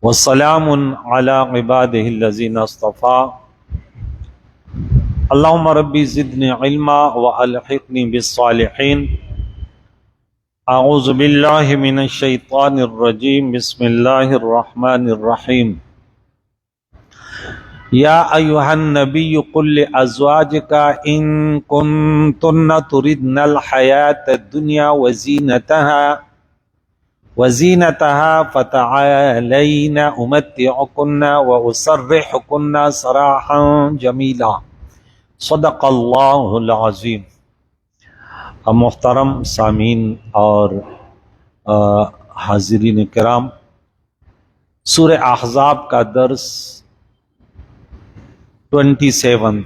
وسلام علی عبادہ الذین اصطفیٰ اللہم ربی زدنی علما والحقنی بالصالحین اعوذ باللہ من الشیطان الرجیم بسم اللہ الرحمن الرحیم یا ایہا النبی قل لازواجک ان کنتن تردن الحیاة الدنیا وزینتها فتعالین امتعکن واسرحکن سراحا جمیلا صدق اللہ العظیم۔ محترم سامعین اور حاضرین کرام، سورہ احزاب کا درس 27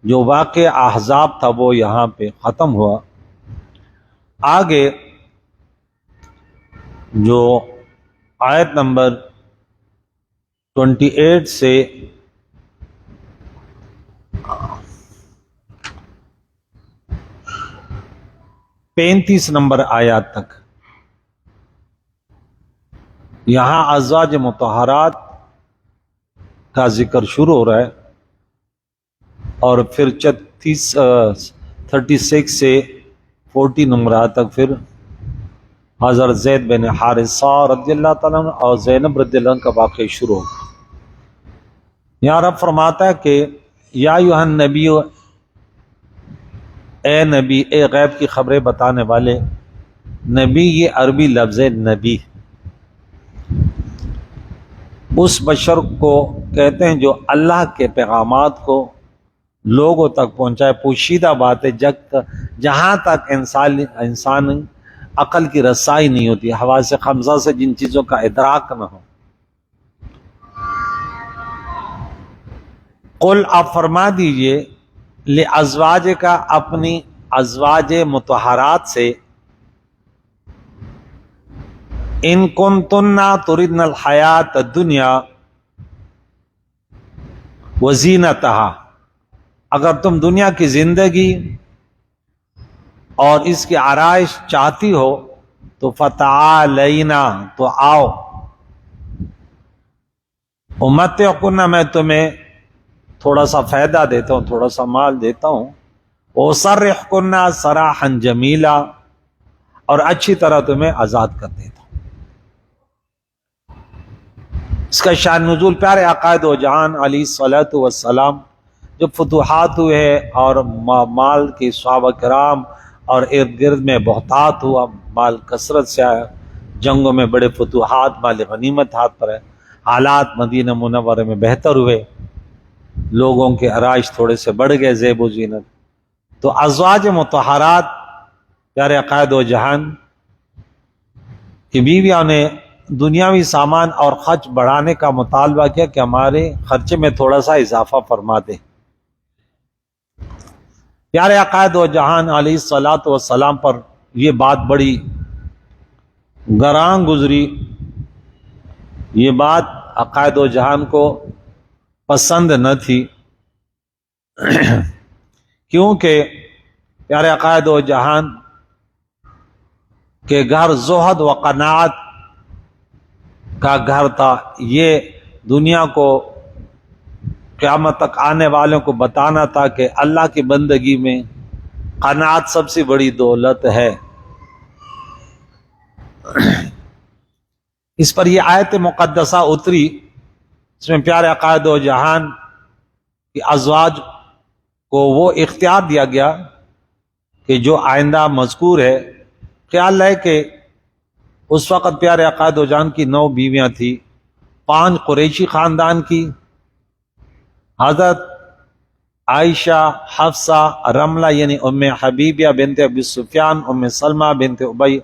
جو واقع احزاب تھا وہ یہاں پہ ختم ہوا۔ آگے جو آیت نمبر 28 سے 35 نمبر آیات تک یہاں ازواج مطہرات کا ذکر شروع ہو رہا ہے، اور پھر 36 سے 40 نمبر آیات تک پھر حضرت زید بن حارثہ رضی اللہ تعالیٰ عنہ اور زینب رضی اللہ عنہ کا واقعہ شروع ہوگا۔ یہاں رب فرماتا ہے کہ یا ایھا النبی، اے نبی، اے غیب کی خبریں بتانے والے نبی۔ یہ عربی لفظ ہے نبی، اس بشر کو کہتے ہیں جو اللہ کے پیغامات کو لوگوں تک پہنچائے۔ پوشیدہ بات ہے جہاں تک انسان عقل کی رسائی نہیں ہوتی، حواس خمسہ سے جن چیزوں کا ادراک نہ ہو۔ قل، آپ فرما دیجئے، لازواج کا، اپنی ازواج مطہرات سے، ان کنتن تردن الحیات الدنیا وزینتہا، اگر تم دنیا کی زندگی اور اس کی آرائش چاہتی ہو تو فتعالینا، تو آؤ، امتعکن، میں تمہیں تھوڑا سا فائدہ دیتا ہوں، تھوڑا سا مال دیتا ہوں، وسرحکن سراحا جمیلا، اور اچھی طرح تمہیں آزاد کر دیتا ہوں۔ اس کا شان نزول پیارے آقا دو جہان علیہ الصلوۃ والسلام جب فتوحات ہوئے اور مال کی صحابہ کرام اور ارد گرد میں بہتات ہوا، مال کثرت سے آیا، جنگوں میں بڑے فتوحات، مال غنیمت ہاتھ پر ہے، حالات مدینہ منورہ میں بہتر ہوئے، لوگوں کے آرائش تھوڑے سے بڑھ گئے، زیب و زینت، تو ازواج مطہرات پیارے آقا دو جہان کی بیویوں نے دنیاوی سامان اور خرچ بڑھانے کا مطالبہ کیا کہ ہمارے خرچے میں تھوڑا سا اضافہ فرما دیں۔ پیارے آقا دو جہان علیہ الصلوۃ والسلام پر یہ بات بڑی گراں گزری، یہ بات آقا دو جہان کو پسند نہ تھی، کیونکہ پیارے آقا دو جہان کے گھر زہد و قناعت کا گھر تھا۔ یہ دنیا کو، قیامت تک آنے والوں کو بتانا تھا کہ اللہ کی بندگی میں قناعت سب سے بڑی دولت ہے۔ اس پر یہ آیت مقدسہ اتری، اس میں پیارے آقا دو جہان کی ازواج کو وہ اختیار دیا گیا کہ جو آئندہ مذکور ہے۔ خیال ہے کہ اس وقت پیارے آقا دو جہان کی 9 بیویاں تھیں، 5 قریشی خاندان کی، حضرت عائشہ، حفصہ، رملہ یعنی ام حبیبیہ بنت ابی سفیان، ام سلمہ بنت ابی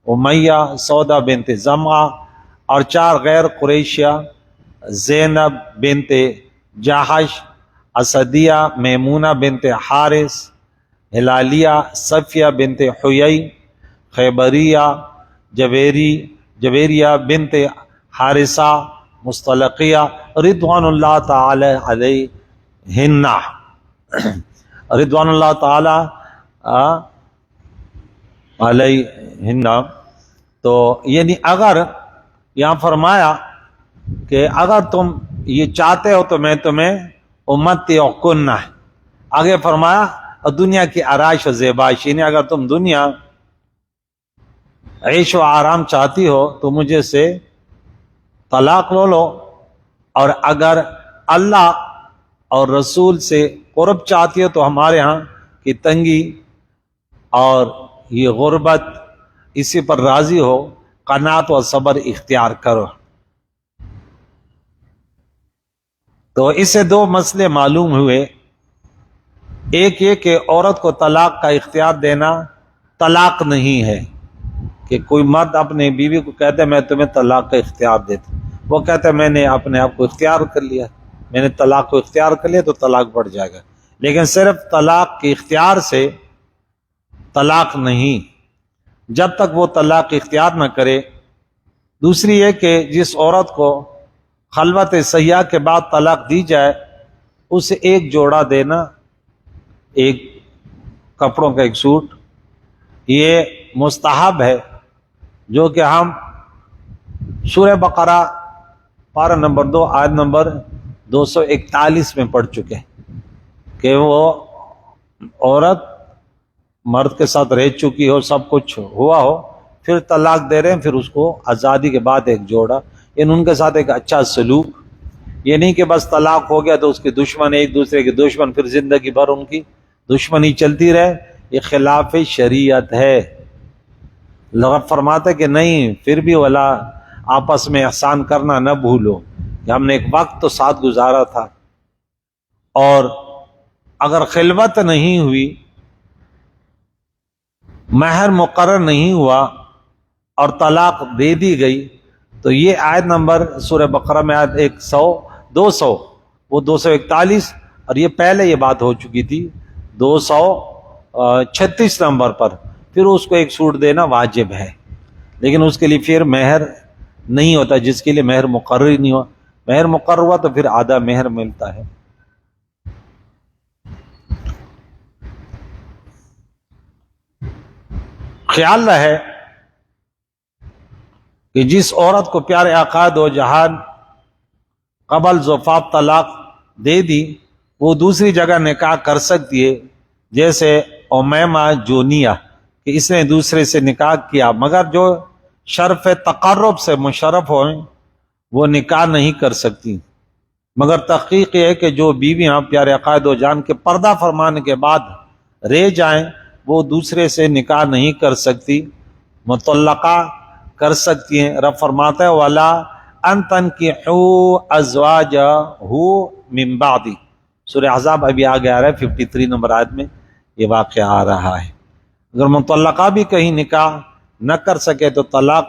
امیہ، سودا بنت زمعہ، اور 4 غیر قریشیہ، زینب بنت جاحش، اسدیہ، میمونہ بنت حارث، ہلالیہ، صفیہ بنت حیی، خیبریہ، جویریہ بنت حارثہ، مستلقیہ، رضوان اللہ تعالی علیہن، رضوان اللہ تعالی علیہن۔ تو یعنی اگر یہاں فرمایا کہ اگر تم یہ چاہتے ہو تو میں تمہیں امتی و کنہ، آگے فرمایا اور دنیا کی آرائش و زیبائش، یعنی اگر تم دنیا عیش و آرام چاہتی ہو تو مجھے سے طلاق لو، اور اگر اللہ اور رسول سے قرب چاہتی ہو تو ہمارے ہاں کی تنگی اور یہ غربت اسی پر راضی ہو، قناعت و صبر اختیار کرو۔ تو اس سے دو مسئلے معلوم ہوئے، ایک یہ کہ عورت کو طلاق کا اختیار دینا طلاق نہیں ہے، کہ کوئی مرد اپنے بیوی کو کہتے میں تمہیں طلاق کا اختیار دیتا، وہ کہتا ہے میں نے اپنے آپ کو اختیار کر لیا، میں نے طلاق کو اختیار کر لیا تو طلاق بڑھ جائے گا، لیکن صرف طلاق کے اختیار سے طلاق نہیں، جب تک وہ طلاق اختیار نہ کرے۔ دوسری یہ کہ جس عورت کو خلوت سیاح کے بعد طلاق دی جائے اسے ایک جوڑا دینا، ایک کپڑوں کا ایک سوٹ، یہ مستحب ہے، جو کہ ہم سورہ بقرہ پارہ نمبر 2 آیت نمبر 241 میں پڑھ چکے کہ وہ عورت مرد کے ساتھ رہ چکی ہو، سب کچھ ہوا ہو، پھر طلاق دے رہے ہیں، پھر اس کو آزادی کے بعد ایک جوڑا، ان کے ساتھ ایک اچھا سلوک، یہ نہیں کہ بس طلاق ہو گیا تو اس کے دشمن ایک دوسرے کے دشمن، پھر زندگی بھر ان کی دشمنی چلتی رہے، یہ خلاف شریعت ہے۔ رب فرماتے کہ نہیں، پھر بھی ولا آپس میں احسان کرنا نہ بھولو، کہ ہم نے ایک وقت تو ساتھ گزارا تھا، اور اگر خلوت نہیں ہوئی، مہر مقرر نہیں ہوا اور طلاق دے دی گئی، تو یہ آیت نمبر سورہ بقرہ میں آیت 200 وہ 241، اور یہ پہلے یہ بات ہو چکی تھی 236 نمبر پر، پھر اس کو ایک سوٹ دینا واجب ہے، لیکن اس کے لیے پھر مہر نہیں ہوتا، جس کے لیے مہر مقرر نہیں ہوا، مہر مقرر ہوا تو پھر آدھا مہر ملتا ہے۔ خیال رہے کہ جس عورت کو پیارے آقا دو جہان قبل زفاف طلاق دے دی، وہ دوسری جگہ نکاح کر سکتی ہے، جیسے امیمہ جونیہ کہ اس نے دوسرے سے نکاح کیا، مگر جو شرف تقرب سے مشرف ہوئیں وہ نکاح نہیں کر سکتی، مگر تحقیق یہ ہے کہ جو بیویاں پیارے آقا دو جان کے پردہ فرمانے کے بعد رہ جائیں وہ دوسرے سے نکاح نہیں کر سکتی، مطلقہ کر سکتی ہیں۔ رب فرماتا ہے وَلَا أَن تَنْكِحُوا أَزْوَاجَهُ مِن بَعْدِ، سورہ احزاب ابھی آگے آ رہا ہے 53 نمبر آیت میں یہ واقعہ آ رہا ہے۔ اگر مطلقہ بھی کہیں نکاح نہ کر سکے تو طلاق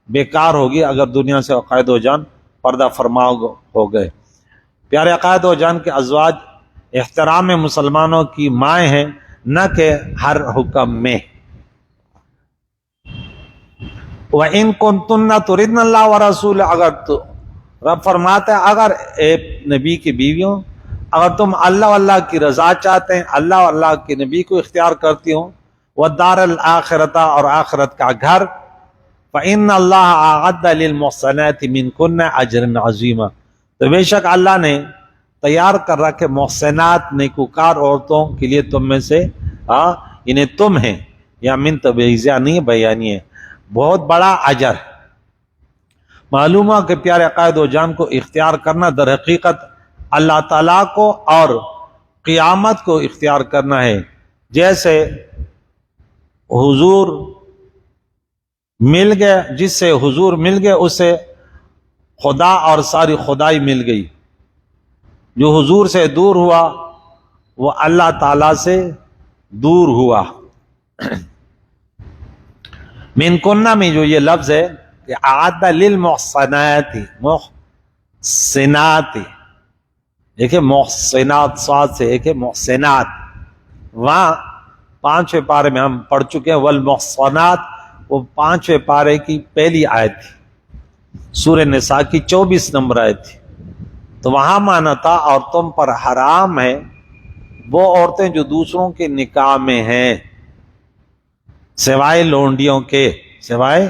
بیکار ہوگی، اگر دنیا سے عقائد و جان پردہ فرما ہو گئے۔ پیارے عقائد و جان کے ازواج احترام مسلمانوں کی مائیں ہیں، نہ کہ ہر حکم میں۔ وَإِن كُنتُنَّ تُرِدْنَ اللَّهَ وَرَسُولَهُ، اگر تو رب فرماتا ہے اگر اے نبی کی بیویوں، اگر تم اللہ واللہ کی رضا چاہتے ہیں، اللہ اور اللہ کے نبی کو اختیار کرتی ہوں، وَالدَّارَ الْآخِرَةَ اور آخرت کا گھر، فَإِنَّ اللَّهَ أَعَدَّ لِلْمُحْصَنَاتِ مِنكُنَّ أَجْرًا عَظِيمًا، تو بے شک اللہ نے تیار کر رکھے محسنات نیکوکار عورتوں کے لیے تم میں سے، انہیں تم ہیں، یا من تبعیضیہ نہیں بیانی ہے، بہت بڑا اجر۔ معلوم ہوا کہ پیارے عقائد و جان کو اختیار کرنا در حقیقت اللہ تعالیٰ کو اور قیامت کو اختیار کرنا ہے، جیسے حضور مل گئے، جس سے حضور مل گئے اسے خدا اور ساری خدائی مل گئی، جو حضور سے دور ہوا وہ اللہ تعالیٰ سے دور ہوا۔ من کنہ میں جو یہ لفظ ہے کہ اعد للمحصنات، محسنات، ایک ہے محسنات صاد سے، ایک ہے محسنات، وہاں 5ویں پارے میں ہم پڑھ چکے ہیں، والمحصنات وہ 5ویں پارے کی پہلی آیت تھی، سورہ نساء کی 24 نمبر آیت تھی، تو وہاں مانا تھا اور تم پر حرام ہے وہ عورتیں جو دوسروں کے نکاح میں ہیں، سوائے لونڈیوں کے، سوائے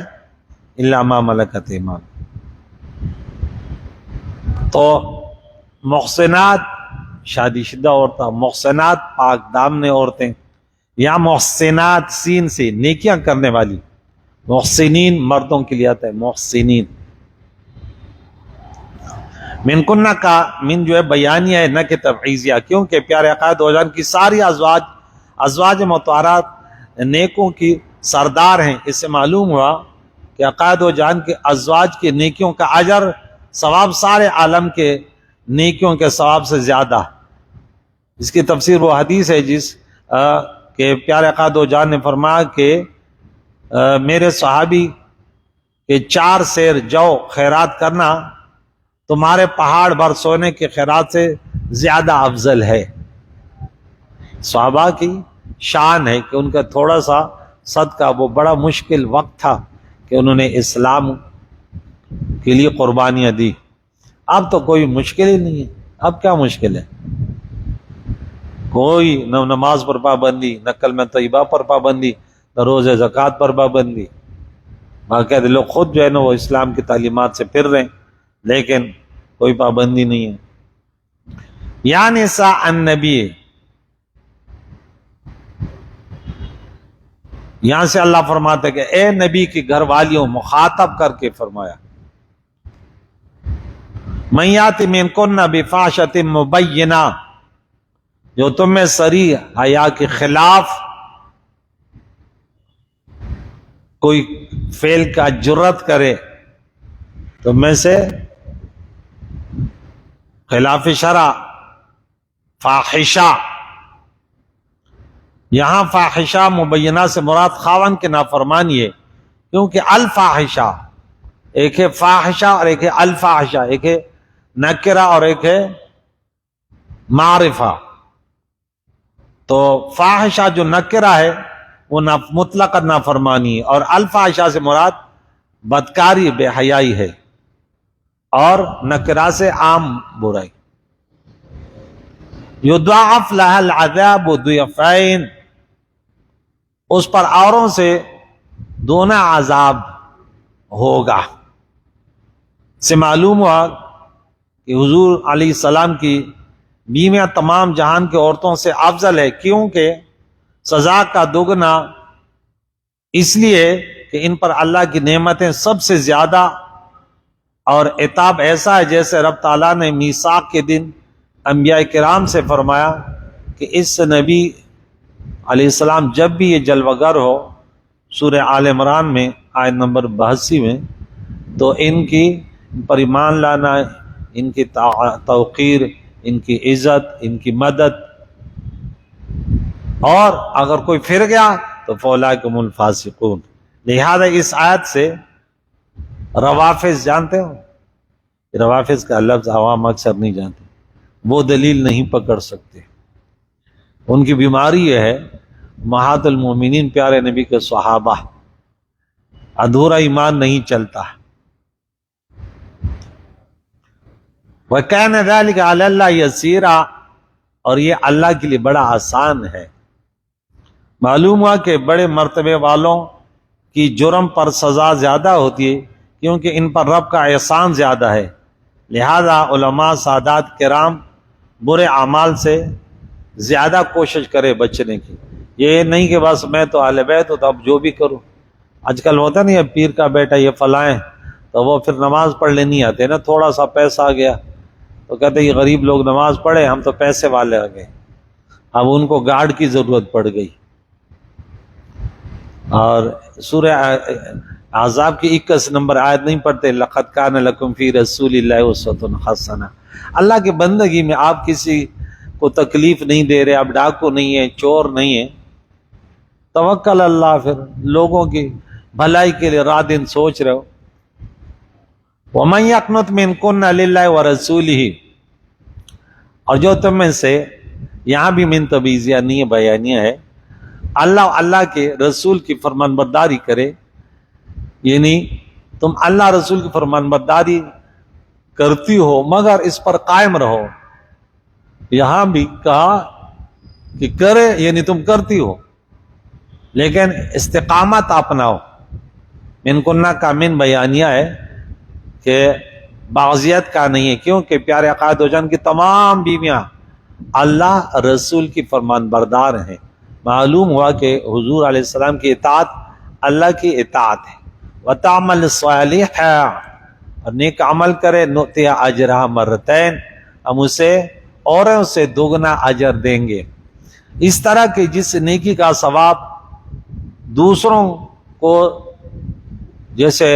الا ما ملکت ایمان۔ تو محسنات شادی شدہ عورتیں، محسنات پاک دامن عورتیں، یا محسنات سین سے نیکیاں کرنے والی، محسنین مردوں کے لیے آتا ہے محسنین۔ من کنہ کا من جو ہے بیانیہ ہے نہ کہ تبعیضیہ، کیونکہ پیارے عقائد دو جان کی ساری ازواج مطہرات نیکوں کی سردار ہیں۔ اس سے معلوم ہوا کہ عقائد و جان کے ازواج کے نیکیوں کا اجر ثواب سارے عالم کے نیکیوں کے ثواب سے زیادہ۔ اس کی تفسیر وہ حدیث ہے جس کہ پیارے عقائد و جان نے فرمایا کہ میرے صحابی کہ 4 سیر جو خیرات کرنا تمہارے پہاڑ بھر سونے کے خیرات سے زیادہ افضل ہے۔ صحابہ کی شان ہے کہ ان کا تھوڑا سا صدقہ وہ بڑا مشکل وقت تھا کہ انہوں نے اسلام کے لیے قربانیاں دی۔ اب تو کوئی مشکل ہی نہیں ہے، اب کیا مشکل ہے؟ کوئی نہ نماز پر پابندی، نہ کلمہ طیبہ پر پابندی، نہ روزہ زکوٰۃ پر پابندی۔ باقاعدہ لوگ خود جو ہے نا وہ اسلام کی تعلیمات سے پھر رہے ہیں، لیکن کوئی پابندی نہیں ہے۔ یا نساء النبی، یہاں سے اللہ فرماتے کہ اے نبی کی گھر والیوں، مخاطب کر کے فرمایا من یات منکن بفاحشۃ مبینہ، جو تم میں صریح حیا کے خلاف کوئی فعل کا جرت کرے، تم میں سے خلاف شرع فاحشہ، یہاں فاحشہ مبینہ سے مراد خاوند کے نافرمانی ہے، کیونکہ الفاحشہ ایک ہے فاحشہ اور ایک ہے الفاحشہ، ایک ہے نکرہ اور ایک ہے معرفہ۔ تو فاحشہ جو نکرہ ہے وہ مطلق نافرمانی ہے، اور الفاحشہ سے مراد بدکاری بے حیائی ہے، اور نکرہ سے عام برائی۔ یضاعف لها العذاب ضعفین، اس پر اوروں سے دونا عذاب ہوگا۔ سے معلوم ہوا کہ حضور علیہ السلام کی بیویاں تمام جہان کے عورتوں سے افضل ہے، کیونکہ سزا کا دگنا اس لیے کہ ان پر اللہ کی نعمتیں سب سے زیادہ، اور عتاب ایسا ہے جیسے رب تعالیٰ نے میثاق کے دن انبیاء کرام سے فرمایا کہ اس نبی علیہ السلام جب بھی یہ جلوگر ہو، سورہ آل عمران میں آیت نمبر 82 میں، تو ان پر ایمان لانا، ان کی توقیر، ان کی عزت، ان کی مدد، اور اگر کوئی پھر گیا تو فَأُولَٰئِکَ هُمُ الْفَاسِقُونَ۔ لہذا اس آیت سے روافض جانتے ہو، روافض کا لفظ عوام اکثر نہیں جانتے، وہ دلیل نہیں پکڑ سکتے۔ ان کی بیماری یہ ہے، امہات المومنین پیارے نبی کے صحابہ، ادھورا ایمان نہیں چلتا۔ وَكَانَ ذَلِكَ عَلَى اللَّهِ يَسِيرًا، اور یہ اللہ کے لیے بڑا آسان ہے۔ معلوم ہوا کہ بڑے مرتبے والوں کی جرم پر سزا زیادہ ہوتی ہے، کیونکہ ان پر رب کا احسان زیادہ ہے۔ لہذا علماء سادات کرام برے اعمال سے زیادہ کوشش کرے بچنے کی، یہ نہیں کہ بس میں تو اہل بیت ہوں تو اب جو بھی کروں۔ آج کل ہوتا نہیں ہے پیر کا بیٹا یہ فلاں ہے، تو وہ پھر نماز پڑھنے نہیں آتے نا، تھوڑا سا پیسہ آ گیا تو کہتے ہیں یہ غریب لوگ نماز پڑھے، ہم تو پیسے والے آ گئے، اب ان کو گارڈ کی ضرورت پڑ گئی۔ اور سورہ احزاب کی 21 نمبر آیت نہیں پڑھتے لَقَدْ كَانَ لَكُمْ فِي رَسُولِ اللَّهِ أُسْوَةٌ حَسَنَةٌ، اللہ کی بندگی میں آپ کسی کو تکلیف نہیں دے رہے، آپ ڈاکو نہیں ہیں، چور نہیں ہیں، توکل اللہ، پھر لوگوں کی بھلائی کے لیے رات دن سوچ رہے ہو۔ وَمَن يَقْنُتْ مِنكُنَّ لِلَّهِ وَرَسُولِهِ، اور جو تم میں سے، یہاں بھی من تبعیضیہ نہیں بیانیہ ہے، اللہ کے رسول کی فرمان برداری کرے، یعنی تم اللہ رسول کی فرمان برداری کرتی ہو مگر اس پر قائم رہو۔ یہاں بھی کہا کہ کرے، یعنی تم کرتی ہو لیکن استقامت اپناؤ۔ من کنہ کا من بیانیہ ہے کہ بعضیت کا نہیں ہے، کیونکہ پیارے آقا دو جہان کی تمام بیویاں اللہ رسول کی فرمان بردار ہیں۔ معلوم ہوا کہ حضور علیہ السلام کی اطاعت اللہ کی اطاعت ہے۔ وَتَعْمَلْ صَالِحًا، اور نیک عمل کرے نُؤْتِهَا أَجْرَهَا مرتين، ہم اسے اور اسے دوگنا اجر دیں گے۔ اس طرح کہ جس نیکی کا ثواب دوسروں کو، جیسے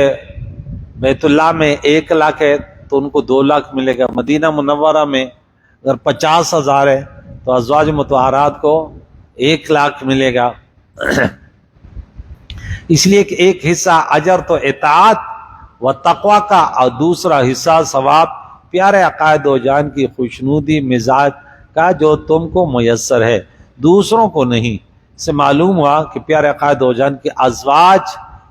بیت اللہ میں 1 لاکھ ہے تو ان کو 2 لاکھ ملے گا، مدینہ منورہ میں اگر 50,000 ہے تو ازواج مطہرات کو 1 لاکھ ملے گا۔ اس لیے کہ ایک حصہ اجر تو اطاعت و تقوی کا، اور دوسرا حصہ ثواب پیارے عقائد و جان کی خوشنودی مزاج کا جو تم کو میسر ہے، دوسروں کو نہیں۔ سے معلوم ہوا کہ پیارے عقائد و جان کے ازواج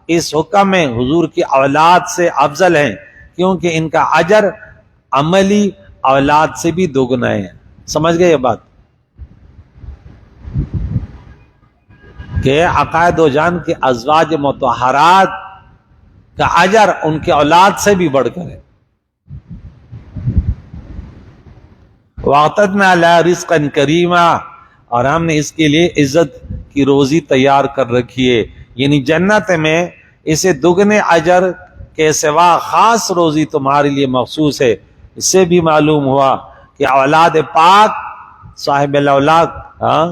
اس حکم میں حضور کی اولاد سے افضل ہیں، کیونکہ ان کا اجر عملی اولاد سے بھی دوگنا ہے۔ سمجھ گئے یہ بات کہ عقائد و جان کے ازواج مطہرات کا اجر ان کے اولاد سے بھی بڑھ کر ہے۔ وَأَعْتَدْنَا لَهَا رِزْقًا كَرِيمًا، اور ہم نے اس کے لیے عزت کی روزی تیار کر رکھی ہے، یعنی جنت میں اسے دگنے اجر کے سوا خاص روزی تمہارے لیے مخصوص ہے۔ اس سے بھی معلوم ہوا کہ اولاد پاک صاحب الاولاد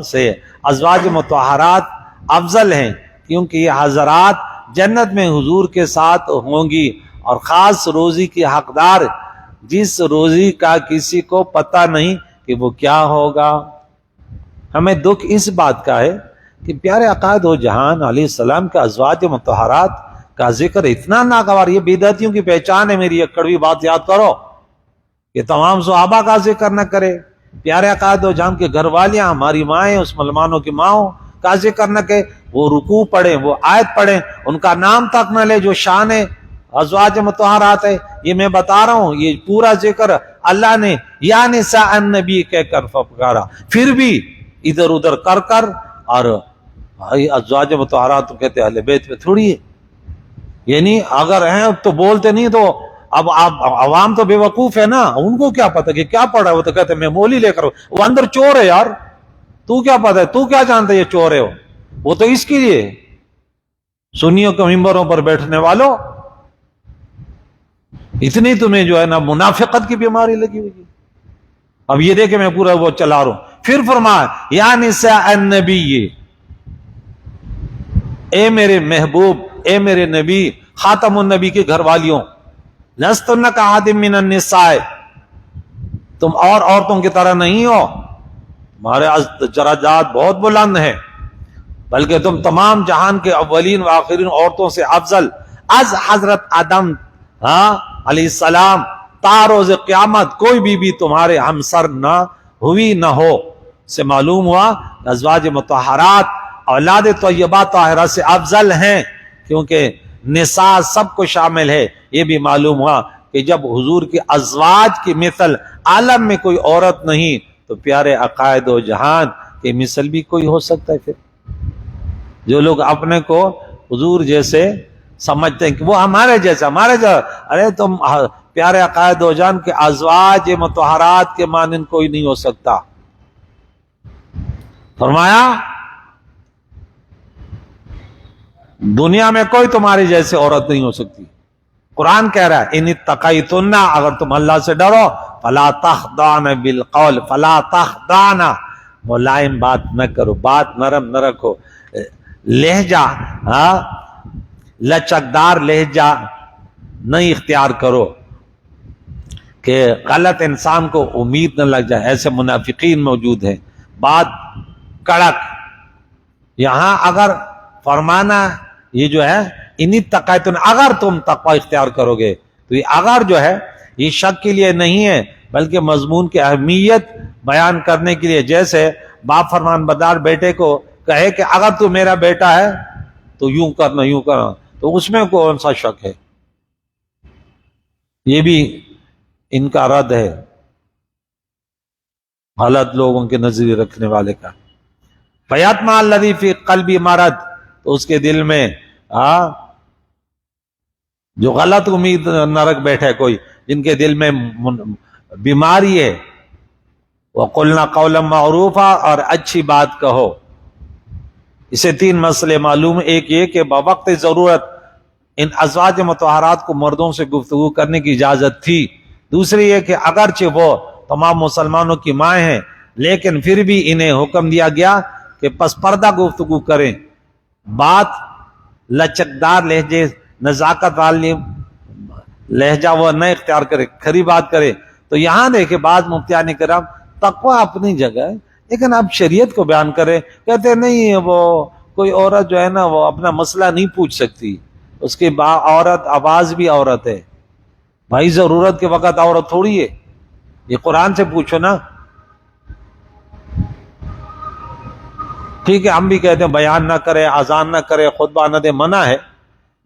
سے ازواج مطہرات افضل ہیں، کیونکہ یہ حضرات جنت میں حضور کے ساتھ ہوں گی، اور خاص روزی کی حقدار، جس روزی کا کسی کو پتہ نہیں کہ وہ کیا ہوگا۔ ہمیں دکھ اس بات کا ہے کہ پیارے عقائد و جہان علیہ السلام کے ازواج مطہرات کا ذکر اتنا ناگوار، یہ بدعتیوں کی پہچان ہے۔ میری ایک کڑوی بات یاد کرو کہ تمام صحابہ کا ذکر نہ کرے، پیارے عقائد و جہان کے گھر والیاں، ہماری مائیں، اس مسلمانوں کی ماؤں کا ذکر نہ کہ وہ رکوع پڑھیں، وہ آیت پڑھیں، ان کا نام تک نہ لے جو شان ازواج مطہرات ہے۔ یہ میں بتا رہا ہوں، یہ پورا ذکر اللہ نے یا نساء النبی کہہ کر پکارا، پھر بھی ادھر ادھر کر کر، اور ازواج مطہرات تو کہتے اہل بیت میں تھوڑی ہے، یعنی اگر ہیں تو بولتے نہیں، تو اب آپ عوام تو بے وقوف ہے نا، ان کو کیا پتہ کہ کیا پڑھا ہے، وہ تو کہتے میں مولی لے کر، وہ اندر چور ہے یار، تو کیا پتہ ہے، تو کیا جانتا ہے یہ چور ہے؟ وہ تو اس کے لیے سنیوں کے ممبروں پر بیٹھنے والوں، اتنی تمہیں جو ہے نا منافقت کی بیماری لگی ہوئی ہے۔ اب یہ دیکھیں میں پورا وہ چلا رہا ہوں۔ پھر فرمایا یا نساء النبی، اے میرے محبوب، اے میرے نبی، خاتم النبی کے گھر والیوں، لستن کاحد من النساء، تم اور عورتوں کی طرح نہیں ہو، تمہارے درجات بہت بلند ہیں، بلکہ تم تمام جہان کے اولین و آخرین عورتوں سے افضل، از حضرت آدم علیہ السلام تا روز قیامت کوئی بھی تمہارے ہمسر نہ ہوئی نہ ہو۔ سے معلوم ہوا ازواج مطہرات اولاد طیبہ طاہرہ سے افضل ہیں، کیونکہ نساء سب کو شامل ہے۔ یہ بھی معلوم ہوا کہ جب حضور کی ازواج کی مثل عالم میں کوئی عورت نہیں، تو پیارے عقائد و جہان کی مثل بھی کوئی ہو سکتا ہے؟ پھر جو لوگ اپنے کو حضور جیسے سمجھتے ہیں کہ وہ ہمارے جیسا، ارے تم پیارے عقائد و جان کے ازواج مطہرات کے مانند کوئی نہیں ہو سکتا۔ فرمایا دنیا میں کوئی تمہاری جیسے عورت نہیں ہو سکتی۔ قرآن کہہ رہا ہے ان اتقیتن، اگر تم اللہ سے ڈرو، فلا تخضعن بالقول، فلا تخضعن، ملائم بات نہ کرو، بات نرم نہ رکھو، لہجہ لچکدار لہجہ نہیں اختیار کرو کہ غلط انسان کو امید نہ لگ جائے، ایسے منافقین موجود ہیں، بات کڑک۔ یہاں اگر فرمانا یہ جو ہے انی تقیتن، اگر تم تقوی اختیار کرو گے، تو یہ اگر جو ہے یہ شک کے لیے نہیں ہے، بلکہ مضمون کی اہمیت بیان کرنے کے لیے، جیسے باپ فرمان بردار بیٹے کو کہے کہ اگر تو میرا بیٹا ہے تو یوں کرنا یوں کرنا، تو اس میں کون سا شک ہے؟ یہ بھی ان کا رد ہے، غلط لوگوں کے نظریے رکھنے والے کا۔ فَيَطْمَعَ الَّذِي فِي قَلْبِهِ مَرَضٌ، تو اس کے دل میں جو غلط امید نہ رکھ بیٹھے کوئی، جن کے دل میں بیماری ہے، وَقُلْنَا قَوْلًا مَعْرُوفًا، اور اچھی بات کہو۔ اسے 3 مسئلے معلوم، ایک یہ کہ بوقت ضرورت ان ازواج مطہرات کو مردوں سے گفتگو کرنے کی اجازت تھی۔ دوسری یہ کہ اگرچہ وہ تمام مسلمانوں کی مائیں ہیں لیکن پھر بھی انہیں حکم دیا گیا کہ پس پردہ گفتگو کریں، بات لچکدار لہجے، نزاکت والی لہجہ وہ نہ اختیار کرے، کھری بات کرے۔ تو یہاں دیکھیں بعض مفتیان کرام، تقوی اپنی جگہ ہے لیکن اب شریعت کو بیان کرے، کہتے نہیں وہ کوئی عورت جو ہے نا وہ اپنا مسئلہ نہیں پوچھ سکتی، اس کی عورت آواز بھی عورت ہے۔ بھائی ضرورت کے وقت عورت تھوڑی ہے، یہ قرآن سے پوچھو نا۔ ٹھیک ہے ہم بھی کہتے ہیں بیان نہ کرے، اذان نہ کرے، خطبہ نہ دے، منع ہے،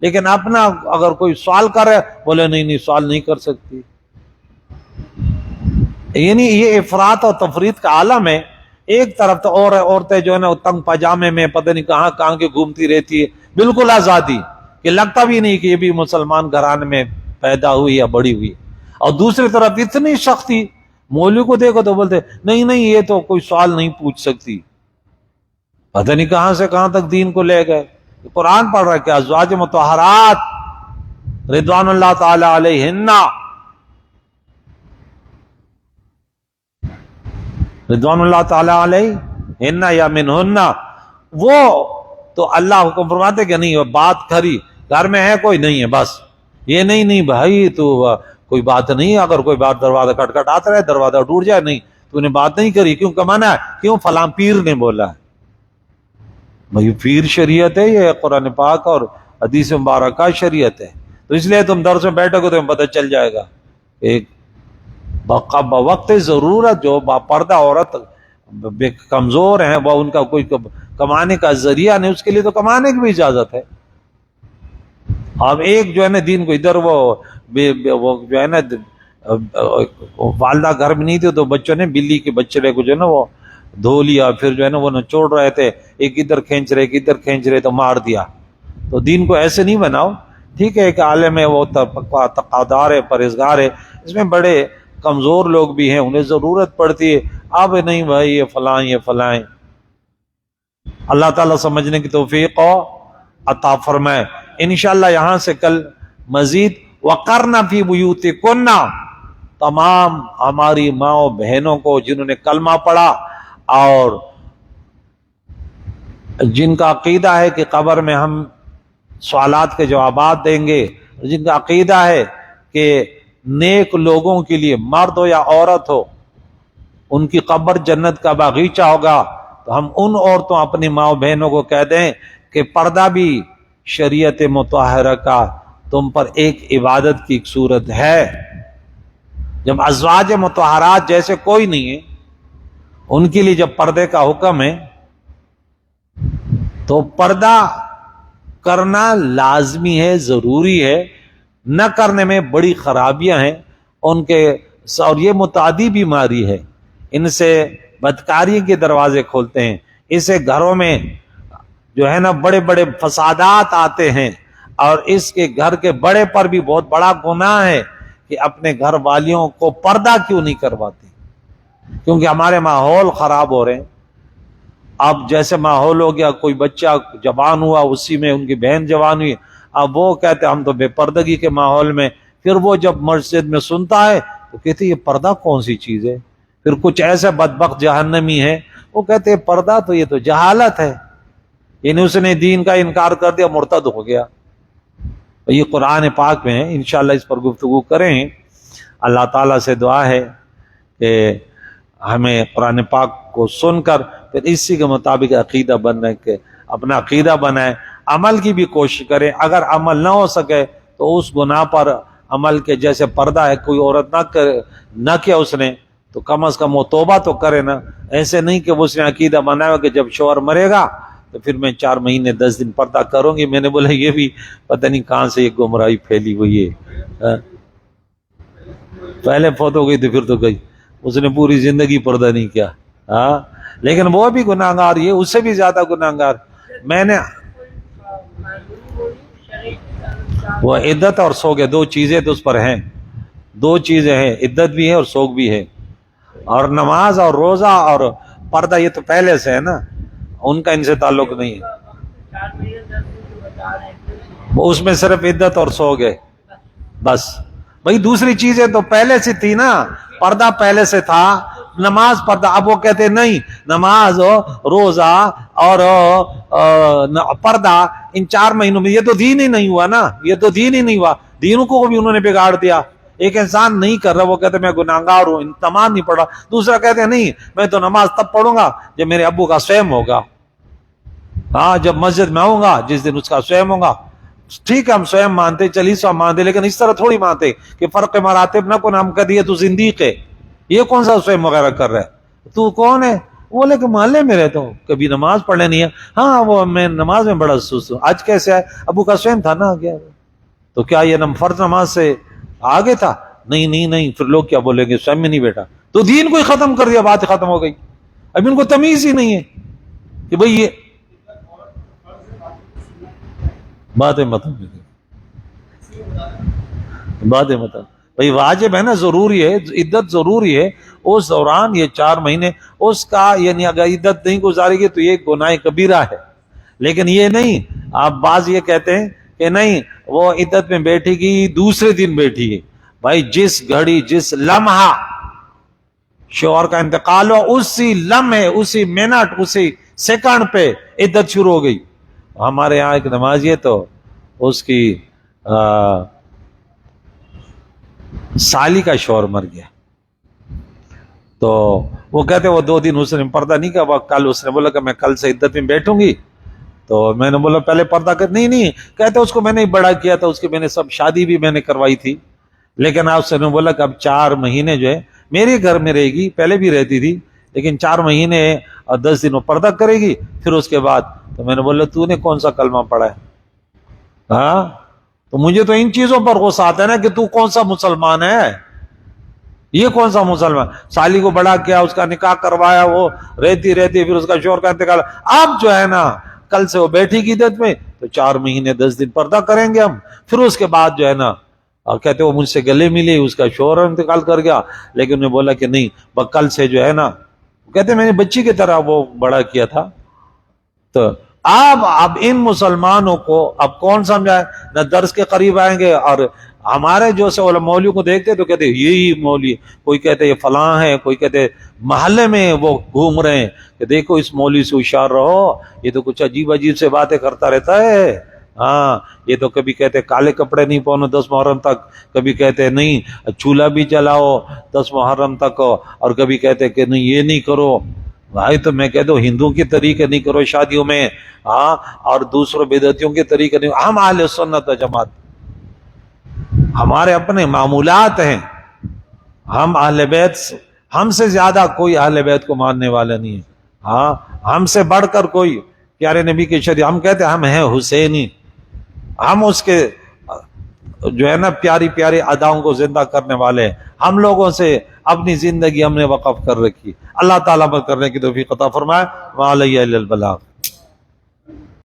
لیکن اپنا اگر کوئی سوال کرے بولے نہیں سوال نہیں کر سکتی، یعنی یہ افراط اور تفریط کا عالم ہے۔ ایک طرف تو عورتیں جو ہے نا تنگ پاجامے میں پتہ نہیں کہاں کہاں کے گھومتی رہتی ہے، بالکل آزادی کہ لگتا بھی نہیں کہ یہ بھی مسلمان گھرانے میں پیدا ہوئی یا بڑی ہوئی، اور دوسری طرف اتنی سختی، مولوی کو دیکھو تو بولتے نہیں یہ تو کوئی سوال نہیں پوچھ سکتی، پتہ نہیں کہاں سے کہاں تک دین کو لے گئے۔ قرآن پڑھ رہا ہے کہ ازواج مطہرات رضوان اللہ تعالی علیہن، رضوان اللہ تعالی علیہن یا منہن، وہ تو اللہ حکم فرماتے کہ نہیں بات کھری، گھر میں ہے کوئی نہیں ہے بس، یہ نہیں بھائی تو کوئی بات نہیں، اگر کوئی بات دروازہ کھٹکھٹاتا رہے دروازہ ٹوٹ جائے، نہیں تو نے بات نہیں کری، کیوں کمانا ہے، کیوں فلاں پیر نے بولا ہے۔ بھائی پیر شریعت ہے، یہ قرآن پاک اور حدیث مبارکہ شریعت ہے، تو اس لیے تم درس میں بیٹھو گے تمہیں پتہ چل جائے گا۔ ایک بوقت ضرورت جو باپردہ عورت کمزور ہیں، وہ ان کا کوئی کمانے کا ذریعہ نہیں، اس کے لیے تو کمانے کی بھی اجازت ہے۔ اب ایک جو ہے نا دین کو ادھر وہ جو ہے نا والدہ گھر میں نہیں تھی تو بچوں نے بلی کے بچے کو جو ہے نا وہ دھو لیا، پھر جو ہے نا وہ نچوڑ رہے تھے، ایک ادھر کھینچ رہے ایک ادھر کھینچ رہے تو مار دیا۔ تو دین کو ایسے نہیں بناؤ، ٹھیک ہے ایک عالم ہے وہ تقویدار ہے، پرہیزگار ہے، اس میں بڑے کمزور لوگ بھی ہیں انہیں ضرورت پڑتی ہے، اب نہیں بھائی یہ فلاں۔ اللہ تعالیٰ سمجھنے کی توفیق عطا فرمائے۔ انشاءاللہ یہاں سے کل مزید وَقَرْنَ فِي بُيُوتِكُنَّ، تمام ہماری ماں بہنوں کو جنہوں نے کلمہ پڑھا اور جن کا عقیدہ ہے کہ قبر میں ہم سوالات کے جوابات دیں گے، جن کا عقیدہ ہے کہ نیک لوگوں کے لیے مرد ہو یا عورت ہو ان کی قبر جنت کا باغیچہ ہوگا، تو ہم ان عورتوں اپنی ماں بہنوں کو کہہ دیں کہ پردہ بھی شریعت مطہرہ کا تم پر ایک عبادت کی ایک صورت ہے۔ جب ازواج مطہرات جیسے کوئی نہیں ہے ان کے لیے جب پردے کا حکم ہے تو پردہ کرنا لازمی ہے، ضروری ہے، نہ کرنے میں بڑی خرابیاں ہیں ان کے، اور یہ متعدی بیماری ہے، ان سے بدکاری کے دروازے کھولتے ہیں، اسے گھروں میں جو ہے نا بڑے بڑے فسادات آتے ہیں، اور اس کے گھر کے بڑے پر بھی بہت بڑا گناہ ہے کہ اپنے گھر والیوں کو پردہ کیوں نہیں کرواتے، کیونکہ ہمارے ماحول خراب ہو رہے ہیں۔ اب جیسے ماحول ہو گیا، کوئی بچہ جوان ہوا اسی میں ان کی بہن جوان ہوئی، اب وہ کہتے ہم تو بے پردگی کے ماحول میں، پھر وہ جب مسجد میں سنتا ہے تو کہتے یہ پردہ کون سی چیز ہے، پھر کچھ ایسے بدبخت جہنمی ہیں وہ کہتے ہیں پردہ تو یہ تو جہالت ہے، یعنی اس نے دین کا انکار کر دیا، مرتد ہو گیا۔ یہ قرآن پاک میں ہے، انشاءاللہ اس پر گفتگو کریں۔ اللہ تعالیٰ سے دعا ہے کہ ہمیں قرآن پاک کو سن کر پھر اسی کے مطابق عقیدہ بننے کے اپنا عقیدہ بنائیں، عمل کی بھی کوشش کریں، اگر عمل نہ ہو سکے تو اس گناہ پر عمل کے جیسے پردہ ہے کوئی عورت نہ کیا اس نے تو کم از کم وہ توبہ تو کرے نا، ایسے نہیں کہ اس نے عقیدہ بنایا کہ جب شوہر مرے گا تو پھر میں 4 مہینے 10 دن پردہ کروں گی۔ میں نے بولا یہ بھی پتہ نہیں کہاں سے یہ گمراہی پھیلی ہوئی ہے، پہلے فوت ہو گئی تو پھر تو گئی، اس نے پوری زندگی پردہ نہیں کیا، ہاں لیکن وہ بھی گناہگار، یہ اس سے بھی زیادہ گناہگار۔ میں نے وہ عدت اور سو گئے 2 چیزیں تو اس پر ہیں، دو چیزیں ہیں، عدت بھی ہے اور سوگ بھی ہے. اور نماز اور روزہ اور پردہ یہ تو پہلے سے ہے نا، ان کا ان سے تعلق نہیں ہے. اس میں صرف عدت اور سوگ ہے بس. بھائی دوسری چیزیں تو پہلے سے تھی نا، پردہ پہلے سے تھا، نماز پردہ. اب وہ کہتے ہیں نہیں، نماز روزہ اور پردہ ان 4 مہینوں میں، یہ تو دین ہی نہیں ہوا نا، یہ تو دین ہی نہیں ہوا. دینوں کو بھی انہوں نے بگاڑ دیا. ایک انسان نہیں کر رہا، وہ کہتے ہیں میں گناہگار ہوں، نماز نہیں پڑھا. دوسرا کہتے ہیں نہیں، میں تو نماز تب پڑھوں گا جب میرے ابو کا سویم ہوگا. ہاں، جب مسجد میں آؤں گا جس دن اس کا سویم ہوگا. ٹھیک ہے، ہم سویم مانتے، چالیسواں مانتے، لیکن اس طرح تھوڑی مانتے کہ فرق مراتب نہ کو ہم کہہ دیے تو زندیق ہے. یہ کون سا سویم وغیرہ کر رہا ہے؟ تو کون ہے؟ وہ لے کہ محلے میں رہتا ہوں، کبھی نماز پڑھنے نہیں ہے. ہاں وہ میں نماز میں بڑا سست ہوں. آج کیسے آئے؟ ابو کا سویم تھا نا. کیا تو کیا یہ فرض نماز سے آگے تھا؟ نہیں. پھر لوگ کیا بولیں گے؟ سویم میں نہیں بیٹھا تو دین کو ہی ختم کر دیا، بات ختم ہو گئی. اب ان کو تمیز ہی نہیں ہے کہ بھئی یہ باتیں مت بھئی واجب ہے نا، ضروری ہے، عدت ضروری ہے. اس دوران یہ 4 مہینے اس کا، یعنی اگر عدت نہیں گزارے گی تو یہ گناہ کبیرہ ہے. لیکن یہ نہیں، آپ بعض یہ کہتے ہیں کہ نہیں وہ عدت میں بیٹھے گی، دوسرے دن بیٹھی ہے. بھائی جس گھڑی، جس لمحہ شوہر کا انتقال ہو، اسی لمحے، اسی منٹ، اسی سیکنڈ پہ عدت شروع ہو گئی. ہمارے یہاں ایک نمازی ہے تو اس کی سالی کا شوہر مر گیا، تو وہ کہتے وہ 2 دن اس نے پردہ نہیں کیا. کل اس نے بولا کہ میں کل سے عدت میں بیٹھوں گی. تو میں نے بولا پہلے پردہ کر. نہیں کہتے اس کو میں نے بڑا کیا تھا، اس کی میں نے سب شادی بھی میں نے کروائی تھی. لیکن آپ سے نے بولا کہ اب 4 مہینے جو ہے میرے گھر میں رہے گی، پہلے بھی رہتی تھی، لیکن 4 مہینے اور 10 دن وہ پردہ کرے گی، پھر اس کے بعد. تو میں نے بولا تو نے کون سا کلمہ پڑھا ہے؟ ہاں، تو مجھے تو ان چیزوں پر غصہ آتا ہے نا کہ تو کون سا مسلمان ہے؟ یہ کون سا مسلمان؟ سالی کو بڑا کیا، اس کا نکاح کروایا، وہ رہتی پھر اس کا شوہر کا انتقال. اب جو ہے نا کل سے وہ بیٹھی کی عدت میں، تو 4 مہینے 10 دن پردہ کریں گے ہم. پھر اس کے بعد جو ہے نا کہتے وہ مجھ سے گلے ملی، اس کا شوہر انتقال کر گیا. لیکن انہوں نے بولا کہ نہیں، کل سے جو ہے نا، کہتے میں نے بچی کی طرح وہ بڑا کیا تھا. تو اب ان مسلمانوں کو اب کون سمجھائے؟ نہ درس کے قریب آئیں گے. اور ہمارے جو سے مولوی کو دیکھتے تو کہتے یہی مولوی، کوئی کہتے یہ فلاں ہے، کوئی کہتے محلے میں وہ گھوم رہے ہیں کہ دیکھو اس مولوی سے ہوشیار رہو، یہ تو کچھ عجیب سے باتیں کرتا رہتا ہے. ہاں، یہ تو کبھی کہتے کالے کپڑے نہیں پہنو 10 محرم تک، کبھی کہتے نہیں چولہا بھی جلاؤ 10 محرم تک، اور کبھی کہتے کہ نہیں یہ نہیں کرو. بھائی تو میں کہتا ہوں ہندوؤں کے طریقے نہیں کرو شادیوں میں، ہاں، اور دوسروں بدعتیوں کے طریقے نہیں. ہم اہل سنت و جماعت، ہمارے اپنے معمولات ہیں. ہم اہل بیت، ہم سے زیادہ کوئی اہل بیت کو ماننے والا نہیں ہے. ہاں، ہم سے بڑھ کر کوئی پیارے نبی کی شریعت، ہم کہتے ہیں ہم ہیں حسینی، ہم اس کے جو ہے نا پیاری پیاری اداؤں کو زندہ کرنے والے ہیں. ہم لوگوں سے اپنی زندگی ہم نے وقف کر رکھی. اللہ تعالیٰ پر کرنے کی توفیق عطا فرمائے. وعلیہ البلاغ.